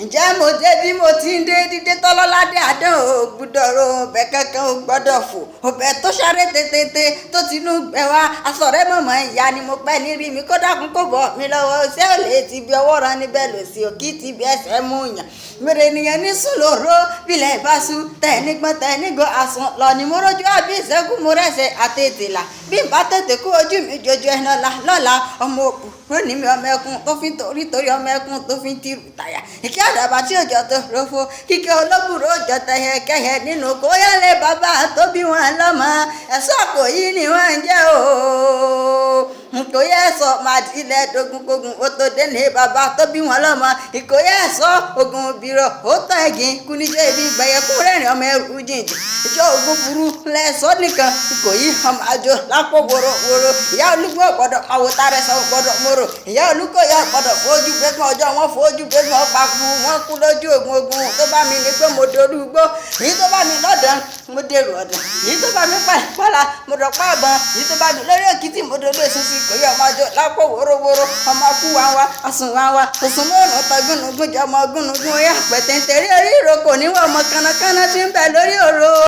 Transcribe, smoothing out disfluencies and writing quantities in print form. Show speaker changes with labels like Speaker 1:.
Speaker 1: ǹjẹ́ mo dé bí mo ti ń dé dídé tọ́lọ́ládé àdán ò gbúdọ̀ ro ọbẹ̀ kankan ò gbọ́dọ̀ fò ọbẹ̀ tó sáré tètè tó tinú gbẹ wá aṣọ rẹ mọ̀mọ́ ìyá ni mo pẹ́ ní rí mi kó dákun kó bọ̀ mí lọ́wọ́ ṣé ò lè ti bí ọwọ́ ran níbẹ̀ lò sí òkì ti bí ẹsẹ̀ mú yàn mèrè ènìyàn ní sùn lóró bílẹ̀ ìbásù tẹ̀nígbọ́n tẹ̀nígbọ́n àsùn lọ ni mo rójú àbí ìṣẹ́gun mo rẹ̀ṣẹ̀ àtètè là bí n bá tètè kó ojú mi jojú ẹ̀ lọ́la ọmọ òkú lónìí mi ọmọ ẹkún tó fi torí ọmọ ẹkún tó fi tìrù tàyà ìkí àdàbà tí òjò tó rofo kíkẹ́ olóbùrò òjò tẹ̀yẹ kẹyẹ nínú kó yálé bàbá tó bí wọn lọ́mọ ẹ̀sọ́ kò yí ni wọ́n ń jẹ́ o ìkòyè ẹ̀sọ́ máa dilẹ̀ dogunkogun ó tó délé bàbá tó bí wọn lọ́mọ ìkòyè ẹ̀sọ́ ogun bírọ̀ ó tán ẹ̀gìn kúníjẹ́ ibi gbẹ̀yẹ kó rẹ́rìn ọmọ ẹrù jìnjìn ìjọ ogun burú lẹ́sọ́ nìkan ìkòyí ọmọ àjò lápò wòrò ìyá olúgbò gbọ́dọ̀ àwò tàrẹsọ gbọ́dọ̀ mòrò ìyá olúkòyà gbọ́dọ̀ fojú gbẹgbọn ọjọ́ wọn fojú gbẹgbọn ọpa kú wọn kú lójú ogun tó bá mi ní pé mo dolú igbó èyí tó bá mi lọ́dàn mo dèrò ọ̀dàn èyí tó bá mi pàlà mo dọ̀pá àbọ̀n èyí tó bá mi lórí òkìtì mo dolú èsìsì ìkòyí ọmọ àjò lápò wòrò ọmọ akú wa asùn wa òsùn mọ́ọ̀nù tọgúnnugún jọmọ gúnnugún ó yà pẹ̀tẹ̀ nítorí orí ìrókò níwọ̀n ọmọ kánnakánná tí ń bẹ lórí òro.